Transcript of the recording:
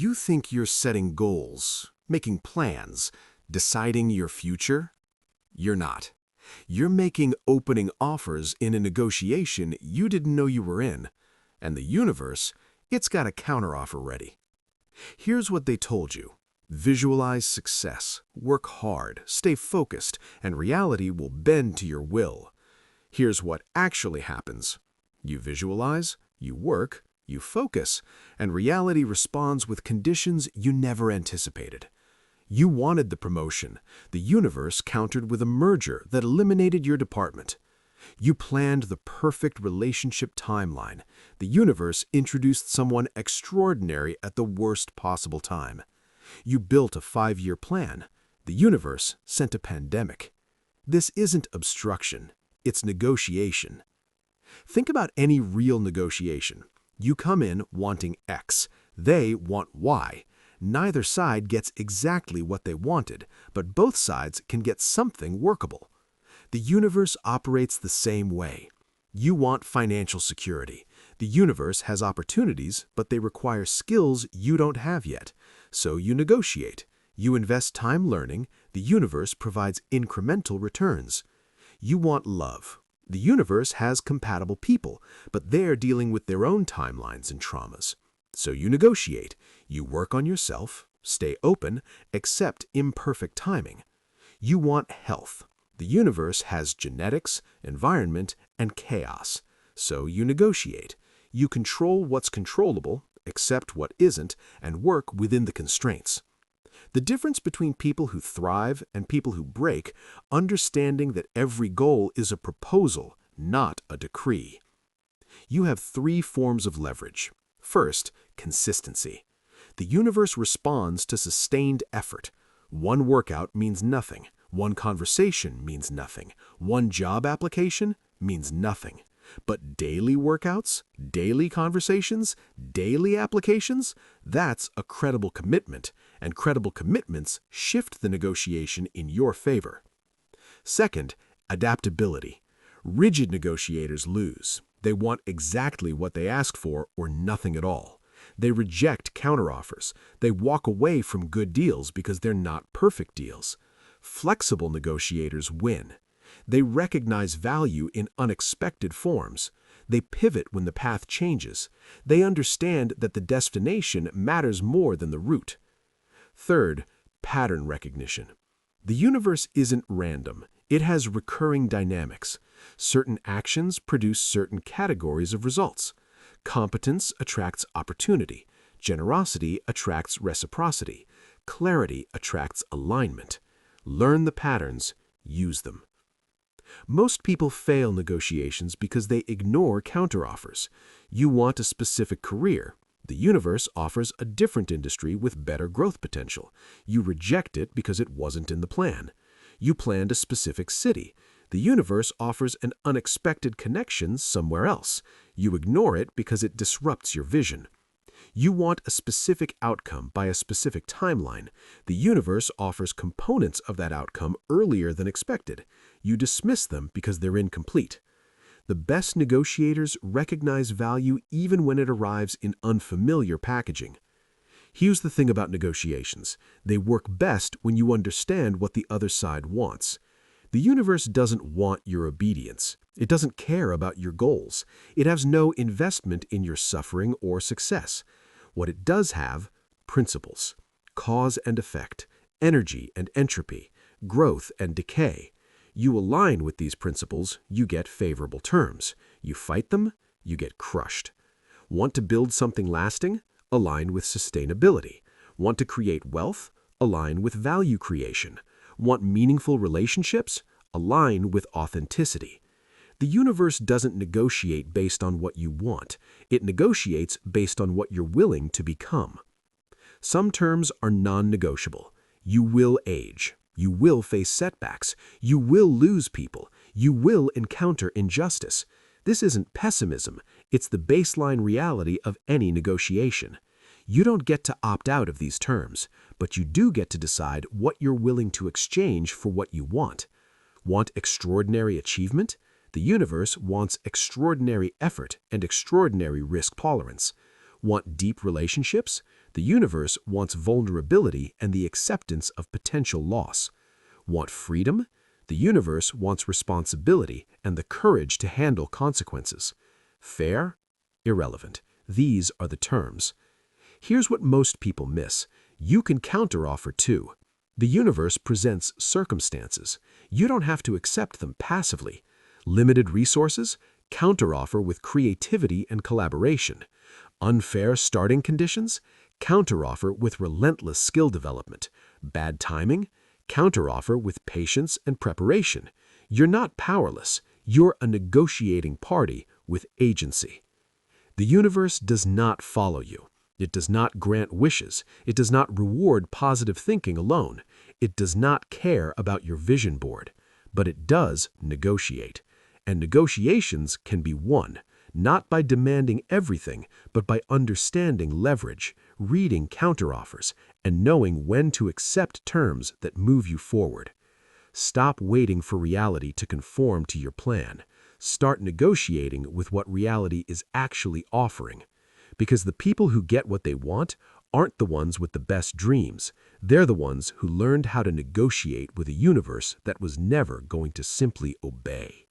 You think you're setting goals, making plans, deciding your future? You're not. You're making opening offers in a negotiation you didn't know you were in. And the universe, it's got a counteroffer ready. Here's what they told you. Visualize success, work hard, stay focused, and reality will bend to your will. Here's what actually happens. You visualize, you work, you focus, and reality responds with conditions you never anticipated. You wanted the promotion. The universe countered with a merger that eliminated your department. You planned the perfect relationship timeline. The universe introduced someone extraordinary at the worst possible time. You built a 5-year plan. The universe sent a pandemic. This isn't obstruction. It's negotiation. Think about any real negotiation. You come in wanting X. They want Y. Neither side gets exactly what they wanted, but both sides can get something workable. The universe operates the same way. You want financial security. The universe has opportunities, but they require skills you don't have yet. So you negotiate. You invest time learning. The universe provides incremental returns. You want love. The universe has compatible people, but they're dealing with their own timelines and traumas. So you negotiate. You work on yourself, stay open, accept imperfect timing. You want health. The universe has genetics, environment, and chaos. So you negotiate. You control what's controllable, accept what isn't, and work within the constraints. The difference between people who thrive and people who break, understanding that every goal is a proposal, not a decree. You have 3 forms of leverage. First, consistency. The universe responds to sustained effort. One workout means nothing. One conversation means nothing. One job application means nothing. But daily workouts, daily conversations, daily applications, that's a credible commitment, and credible commitments shift the negotiation in your favor. Second, adaptability. Rigid negotiators lose. They want exactly what they ask for or nothing at all. They reject counteroffers. They walk away from good deals because they're not perfect deals. Flexible negotiators win. They recognize value in unexpected forms. They pivot when the path changes. They understand that the destination matters more than the route. Third, pattern recognition. The universe isn't random. It has recurring dynamics. Certain actions produce certain categories of results. Competence attracts opportunity. Generosity attracts reciprocity. Clarity attracts alignment. Learn the patterns, use them. Most people fail negotiations because they ignore counteroffers. You want a specific career. The universe offers a different industry with better growth potential. You reject it because it wasn't in the plan. You planned a specific city. The universe offers an unexpected connection somewhere else. You ignore it because it disrupts your vision. You want a specific outcome by a specific timeline. The universe offers components of that outcome earlier than expected. You dismiss them because they're incomplete. The best negotiators recognize value even when it arrives in unfamiliar packaging. Here's the thing about negotiations. They work best when you understand what the other side wants. The universe doesn't want your obedience. It doesn't care about your goals. It has no investment in your suffering or success. What it does have, principles, cause and effect, energy and entropy, growth and decay. You align with these principles, you get favorable terms. You fight them, you get crushed. Want to build something lasting? Align with sustainability. Want to create wealth? Align with value creation. Want meaningful relationships? Align with authenticity. The universe doesn't negotiate based on what you want. It negotiates based on what you're willing to become. Some terms are non-negotiable. You will age. You will face setbacks. You will lose people. You will encounter injustice. This isn't pessimism. It's the baseline reality of any negotiation. You don't get to opt out of these terms, but you do get to decide what you're willing to exchange for what you want. Want extraordinary achievement? The universe wants extraordinary effort and extraordinary risk tolerance. Want deep relationships? The universe wants vulnerability and the acceptance of potential loss. Want freedom? The universe wants responsibility and the courage to handle consequences. Fair? Irrelevant. These are the terms. Here's what most people miss. You can counteroffer too. The universe presents circumstances. You don't have to accept them passively. Limited resources? Counteroffer with creativity and collaboration. Unfair starting conditions? Counteroffer with relentless skill development. Bad timing? Counteroffer with patience and preparation. You're not powerless. You're a negotiating party with agency. The universe does not follow you. It does not grant wishes. It does not reward positive thinking alone. It does not care about your vision board. But it does negotiate. And negotiations can be won, not by demanding everything, but by understanding leverage, reading counteroffers, and knowing when to accept terms that move you forward. Stop waiting for reality to conform to your plan. Start negotiating with what reality is actually offering. Because the people who get what they want aren't the ones with the best dreams. They're the ones who learned how to negotiate with a universe that was never going to simply obey.